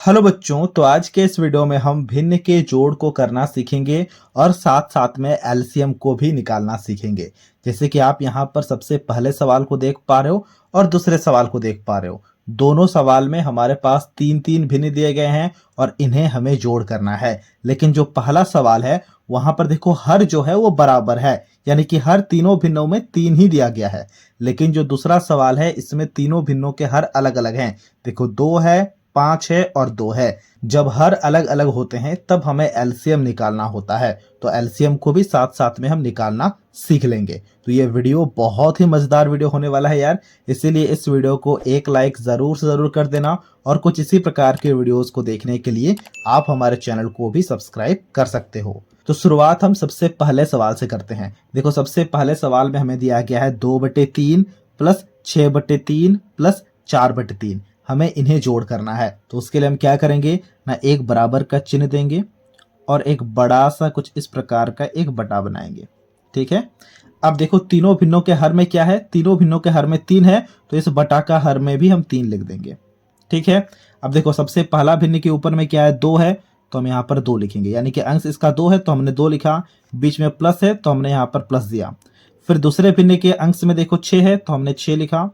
Hello बच्चों, तो आज के इस वीडियो में हम भिन्न के जोड़ को करना सीखेंगे और साथ साथ में एलसीएम को भी निकालना सीखेंगे। जैसे कि आप यहाँ पर सबसे पहले सवाल को देख पा रहे हो और दूसरे सवाल को देख पा रहे हो। दोनों सवाल में हमारे पास तीन तीन भिन्न दिए गए हैं और इन्हें हमें जोड़ करना है। लेकिन जो पहला सवाल है वहां पर देखो हर जो है वो बराबर है, यानी कि हर तीनों भिन्नों में तीन ही दिया गया है। लेकिन जो दूसरा सवाल है इसमें तीनों भिन्नों के हर अलग अलग हैं। देखो 2 है, 5 है और 2 है। जब हर अलग अलग होते हैं तब हमें एलसीएम निकालना होता है, तो एलसीएम को भी साथ साथ में हम निकालना सीख लेंगे। तो ये वीडियो बहुत ही मजेदार वीडियो होने वाला है यार, इसीलिए इस वीडियो को एक लाइक जरूर से जरूर कर देना और कुछ इसी प्रकार के वीडियोस को देखने के लिए आप हमारे चैनल को भी सब्सक्राइब कर सकते हो। तो शुरुआत हम सबसे पहले सवाल से करते हैं। देखो सबसे पहले सवाल में हमें दिया गया है 2/3 प्लस 6/3 प्लस 4/3। हमें इन्हें जोड़ करना है, तो उसके लिए हम क्या करेंगे ना, एक बराबर का चिन्ह देंगे और एक बड़ा सा कुछ इस प्रकार का एक बटा बनाएंगे। ठीक है। अब देखो तीनों भिन्नों के हर में क्या है, तीनों भिन्नों के हर में 3 है, तो इस बटा का हर में भी हम 3 लिख देंगे। ठीक है। अब देखो सबसे पहला भिन्न के ऊपर में क्या है, 2 है, तो हम यहाँ पर 2 लिखेंगे, यानी कि अंश इसका 2 है तो हमने 2 लिखा। बीच में प्लस है तो हमने यहाँ पर प्लस दिया। फिर दूसरे भिन्न के अंश में देखो 6 है तो हमने 6 लिखा।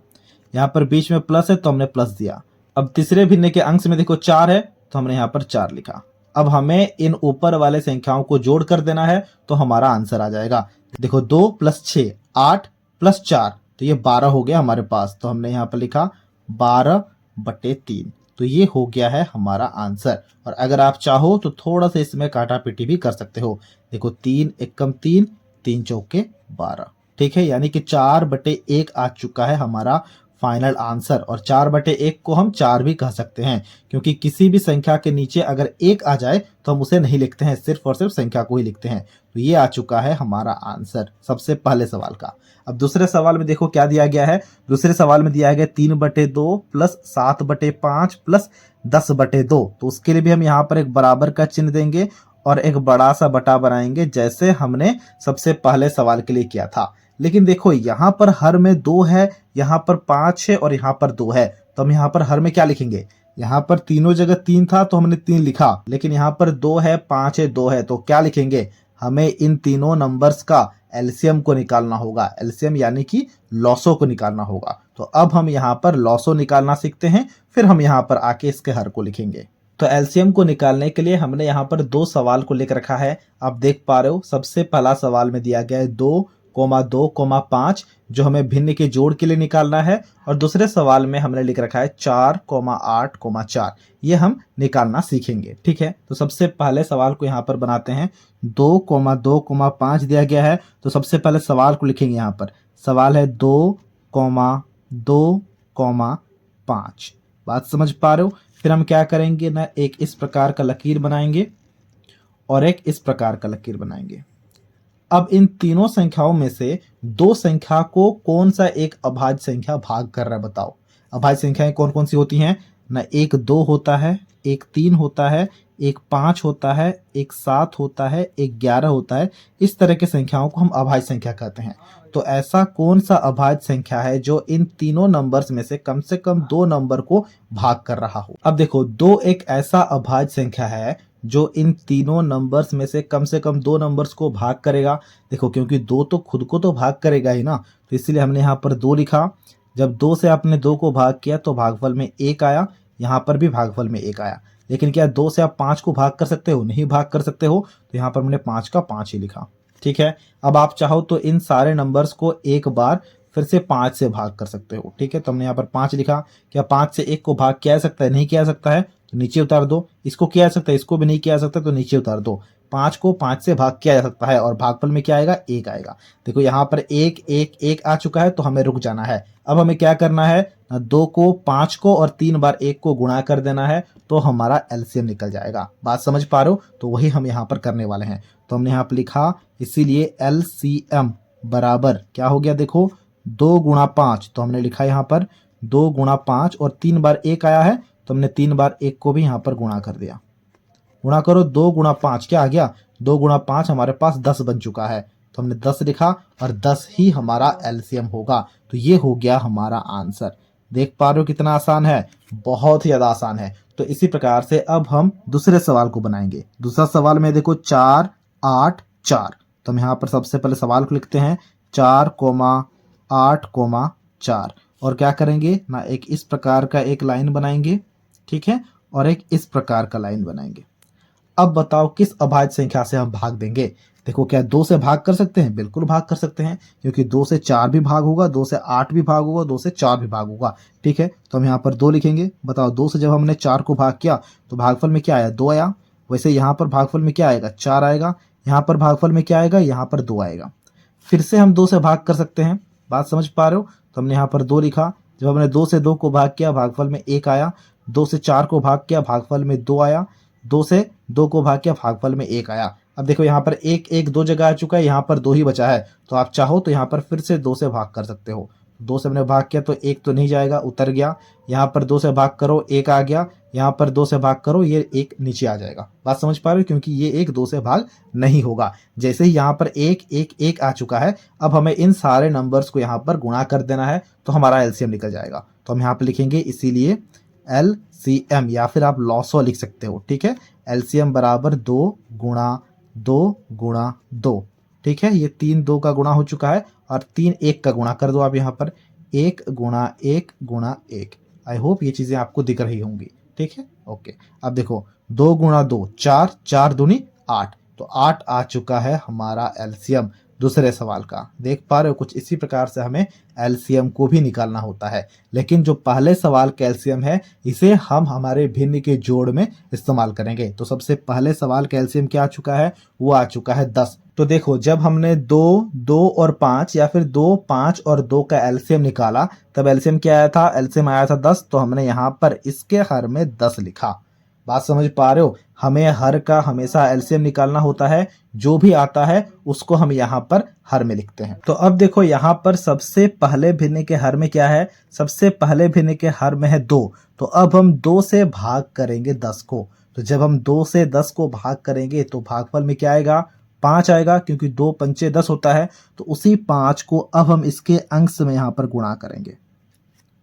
यहाँ पर बीच में प्लस है तो हमने प्लस दिया। अब तीसरे भिन्न के अंश में देखो 4 है तो हमने यहाँ पर 4 लिखा। अब हमें इन ऊपर वाले संख्याओं को जोड़ कर देना है तो हमारा आंसर आ जाएगा। देखो 2 + 6 8 + 4, तो ये 12 हो गया हमारे पास, तो हमने यहाँ पर लिखा 12/3। तो ये हो गया है हमारा आंसर। और अगर आप चाहो तो थोड़ा सा इसमें काटा पीटी भी कर सकते हो। देखो 3 एकम 3, 3 चौके 12। ठीक है, यानी कि 4/1 आ चुका है हमारा फाइनल आंसर। और 4/1 को हम 4 भी कह सकते हैं, क्योंकि किसी भी संख्या के नीचे अगर 1 आ जाए तो हम उसे नहीं लिखते हैं, सिर्फ और सिर्फ संख्या को ही लिखते हैं। तो ये आ चुका है हमारा आंसर सबसे पहले सवाल का। अब दूसरे सवाल में देखो क्या दिया गया है। दूसरे सवाल में दिया गया 3/2 प्लस 7/5 प्लस 10/2। तो उसके लिए भी हम यहाँ पर एक बराबर का चिन्ह देंगे और एक बड़ा सा बटा बनाएंगे, जैसे हमने सबसे पहले सवाल के लिए किया था। लेकिन देखो यहाँ पर हर में 2 है, यहाँ पर 5 है और यहाँ पर 2 है, तो हम यहाँ पर हर में क्या लिखेंगे। यहाँ पर तीनों जगह 3 था तो हमने 3 लिखा, लेकिन यहाँ पर 2 है, 5 है, 2 है, तो क्या लिखेंगे, हमें इन तीनों नंबर्स का एलसीएम को निकालना होगा। एलसीएम यानी कि लॉसो को निकालना होगा। तो अब हम यहाँ पर लॉसो निकालना सीखते हैं, फिर हम यहाँ पर आके इसके हर को लिखेंगे। तो एलसीएम को निकालने के लिए हमने यहाँ पर 2 सवाल को लिख रखा है। आप देख पा रहे हो सबसे पहला सवाल में दिया गया है 2,2,5, जो हमें भिन्न के जोड़ के लिए निकालना है। और दूसरे सवाल में हमने लिख रखा है 4,8,4, ये हम निकालना सीखेंगे। ठीक है, तो सबसे पहले सवाल को यहाँ पर बनाते हैं। 2,2,5 दिया गया है, तो सबसे पहले सवाल को लिखेंगे। यहाँ पर सवाल है 2,2,5। बात समझ पा रहे हो। फिर हम क्या करेंगे ना, एक इस प्रकार का लकीर बनाएंगे और एक इस प्रकार का लकीर बनाएंगे। अब इन तीनों संख्याओं में से 2 संख्या को कौन सा एक अभाज्य संख्या भाग कर रहा है, बताओ। अभाज्य संख्याएं कौन कौन सी होती हैं ना, एक 2 होता है, एक 3 होता है, एक 5 होता है, एक 7 होता है, एक 11 होता है। इस तरह की संख्याओं को हम अभाज्य संख्या कहते हैं। तो ऐसा कौन सा अभाज्य संख्या है जो इन तीनों नंबर्स में से कम 2 नंबर को भाग कर रहा हो। अब देखो 2 एक ऐसा अभाज्य संख्या है जो इन तीनों नंबर्स में से कम 2 नंबर्स को भाग करेगा। देखो क्योंकि 2 तो खुद को तो भाग करेगा ही ना, तो इसलिए हमने यहाँ पर 2 लिखा। जब 2 से आपने 2 को भाग किया तो भागफल में 1 आया, यहाँ पर भी भागफल में 1 आया। लेकिन क्या 2 से आप 5 को भाग कर सकते हो, नहीं भाग कर सकते हो, तो यहाँ पर हमने 5 का 5 ही लिखा। ठीक है, अब आप चाहो तो इन सारे नंबर्स को एक बार फिर से 5 से भाग कर सकते हो। ठीक है, तो हमने यहाँ पर 5 लिखा। क्या 5 से 1 को भाग किया जा सकता है, नहीं किया जा सकता है, तो नीचे उतार दो। इसको किया जा सकता है, इसको भी नहीं किया जा सकता, तो नीचे उतार दो। 5 को 5 से भाग किया जा सकता है और भागफल में क्या आएगा, 1 आएगा। देखो यहाँ पर 1 1 1 आ चुका है, तो हमें रुक जाना है। अब हमें क्या करना है, 2 को 5 को और 3 बार 1 को गुणा कर देना है, तो हमारा एलसीएम निकल जाएगा। बात समझ पा रहे हो, तो वही हम यहाँ पर करने वाले हैं। तो हमने यहाँ पर लिखा, इसीलिए एलसीएम बराबर क्या हो गया, देखो 2 × 5, तो हमने लिखा यहाँ पर 2 × 5 और 3 बार 1 आया है, तो हमने 3 बार 1 को भी यहाँ पर गुणा कर दिया। गुणा करो 2 × 5, क्या आ गया, 2 × 5 हमारे पास 10 बन चुका है, तो हमने 10 लिखा और 10 ही हमारा एलसीएम होगा। तो ये हो गया हमारा आंसर। देख पा रहे हो कितना आसान है, बहुत ही ज़्यादा आसान है। तो इसी प्रकार से अब हम दूसरे सवाल को बनाएंगे। दूसरा सवाल में देखो 4 8 4, तो हम यहाँ पर सबसे पहले सवाल को लिखते हैं 4 8 4 और क्या करेंगे ना, एक इस प्रकार का एक लाइन बनाएंगे, ठीक है, और एक इस प्रकार का लाइन बनाएंगे। अब बताओ किस अभाज्य संख्या से हम भाग देंगे। देखो क्या 2 से भाग कर सकते हैं? बिल्कुल भाग कर सकते हैं, क्योंकि 2 से 4 भी भाग होगा, 2 से 8 भी भाग होगा, 2 से 4 भी भाग होगा, ठीक है। तो हम यहाँ पर 2 लिखेंगे। बताओ 2 से जब हमने 4 को भाग किया तो भागफल में क्या आया? 2 आया। वैसे यहाँ पर भागफल में क्या आएगा? 4 आएगा। यहाँ पर भागफल में क्या आएगा? यहाँ पर 2 आएगा। फिर से हम 2 से भाग कर सकते हैं, बात समझ पा रहे हो? तो हमने यहाँ पर 2 लिखा। जब हमने 2 से 2 को भाग किया भागफल में 1 आया। 2 से 4 को भाग किया भागफल में 2 आया। 2 से 2 को भाग किया भागफल में 1 आया। अब देखो यहाँ पर 1 1 2 जगह आ चुका है, यहाँ पर 2 ही बचा है, तो आप चाहो तो यहाँ पर फिर से 2 से भाग कर सकते हो। 2 से हमने भाग किया तो 1 तो नहीं जाएगा, उतर गया। यहाँ पर 2 से भाग करो 1 आ गया। यहाँ पर 2 से भाग करो ये 1 नीचे आ जाएगा। बात समझ पा रहे हो? क्योंकि ये 1 2 से भाग नहीं होगा। जैसे ही यहाँ पर 1 1 1 आ चुका है, अब हमें इन सारे नंबर्स को यहाँ पर गुणा कर देना है, तो हमारा एलसीएम निकल जाएगा। तो हम यहाँ पर लिखेंगे इसीलिए एलसीएम, या फिर आप लॉसो लिख सकते हो, ठीक है। एलसीएम बराबर 2 गुणा 2, ठीक है। ये 3 2 का गुणा हो चुका है और 3 1 का गुणा कर दो आप यहाँ पर, 1 गुणा 1 गुणा 1। आई होप ये चीज़ें आपको दिख रही होंगी, ठीक है, ओके। अब देखो 2 गुणा 2 4, 4 दूनी 8, तो 8 आ चुका है हमारा एलसीएम दूसरे सवाल का। देख पा रहे हो? कुछ इसी प्रकार से हमें एलसीएम को भी निकालना होता है, लेकिन जो पहले सवाल का एलसीएम है इसे हम हमारे भिन्न के जोड़ में इस्तेमाल करेंगे। तो सबसे पहले सवाल का एलसीएम क्या आ चुका है? वो आ चुका है 10। तो देखो जब हमने 2 2 और 5 या फिर 2 5 और 2 का एलसीएम निकाला तब एलसीएम क्या आया था? एलसीएम आया था 10। तो हमने यहाँ पर इसके हर में 10 लिखा। बात समझ पा रहे हो? हमें हर का हमेशा एलसीएम निकालना होता है, जो भी आता है उसको हम यहाँ पर हर में लिखते हैं। तो अब देखो यहाँ पर सबसे पहले भिन्न के हर में क्या है? सबसे पहले भिन्न के हर में है 2। तो अब हम 2 से भाग करेंगे 10 को। तो जब हम 2 से 10 को भाग करेंगे तो भागफल में क्या आएगा? 5 आएगा, क्योंकि 2 पंचे 10 होता है। तो उसी 5 को अब हम इसके अंश में यहाँ पर गुणा करेंगे।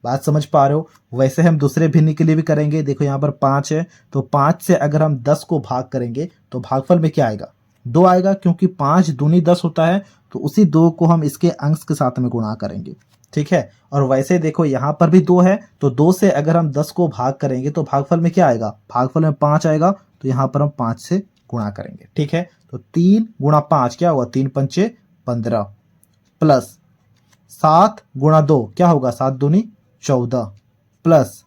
बात समझ पा रहे हो? वैसे हम दूसरे भिन्न के लिए भी करेंगे। देखो यहाँ पर 5 है, तो 5 से अगर हम 10 को भाग करेंगे तो भागफल में क्या आएगा? 2 आएगा, क्योंकि 5 दूनी 10 होता है। तो उसी 2 को हम इसके अंश के साथ में गुणा करेंगे, ठीक है। और वैसे देखो यहाँ पर भी 2 है, तो 2 से अगर हम 10 को भाग करेंगे तो भागफल में क्या आएगा? भागफल में 5 आएगा, तो यहाँ पर हम 5 से गुणा करेंगे, ठीक है। तो 3 गुणा 5 क्या हुआ? 3 पंचे 15 प्लस 7 गुणा 2 क्या होगा? 7 दूनी 14 प्लस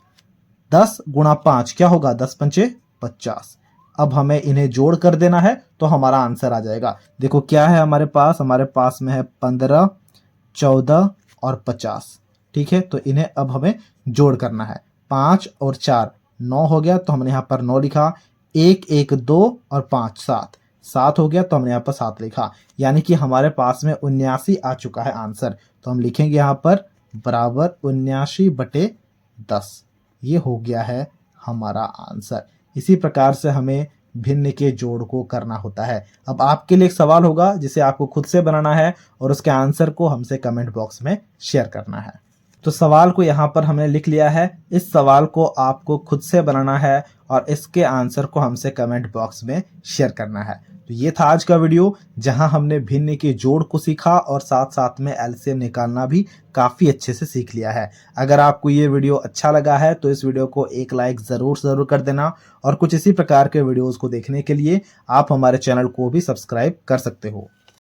10 गुणा 5 क्या होगा? 10 पंचे 50। अब हमें इन्हें जोड़ कर देना है तो हमारा आंसर आ जाएगा। देखो क्या है हमारे पास? हमारे पास में है 15 14 और 50, ठीक है। तो इन्हें अब हमें जोड़ करना है। 5 और 4 9 हो गया, तो हमने यहाँ पर 9 लिखा। 1 1 2 और 5 7, 7 हो गया, तो हमने यहाँ पर 7 लिखा। यानी कि हमारे पास में 79 आ चुका है आंसर। तो हम लिखेंगे यहाँ पर बराबर 79/10। ये हो गया है हमारा आंसर। इसी प्रकार से हमें भिन्न के जोड़ को करना होता है। अब आपके लिए एक सवाल होगा जिसे आपको खुद से बनाना है और उसके आंसर को हमसे कमेंट बॉक्स में शेयर करना है। तो सवाल को यहाँ पर हमने लिख लिया है। इस सवाल को आपको खुद से बनाना है और इसके आंसर को हमसे कमेंट बॉक्स में शेयर करना है। तो ये था आज का वीडियो, जहां हमने भिन्न के जोड़ को सीखा और साथ साथ में एलसीएम निकालना भी काफ़ी अच्छे से सीख लिया है। अगर आपको ये वीडियो अच्छा लगा है तो इस वीडियो को एक लाइक ज़रूर कर देना, और कुछ इसी प्रकार के वीडियोज़ को देखने के लिए आप हमारे चैनल को भी सब्सक्राइब कर सकते हो।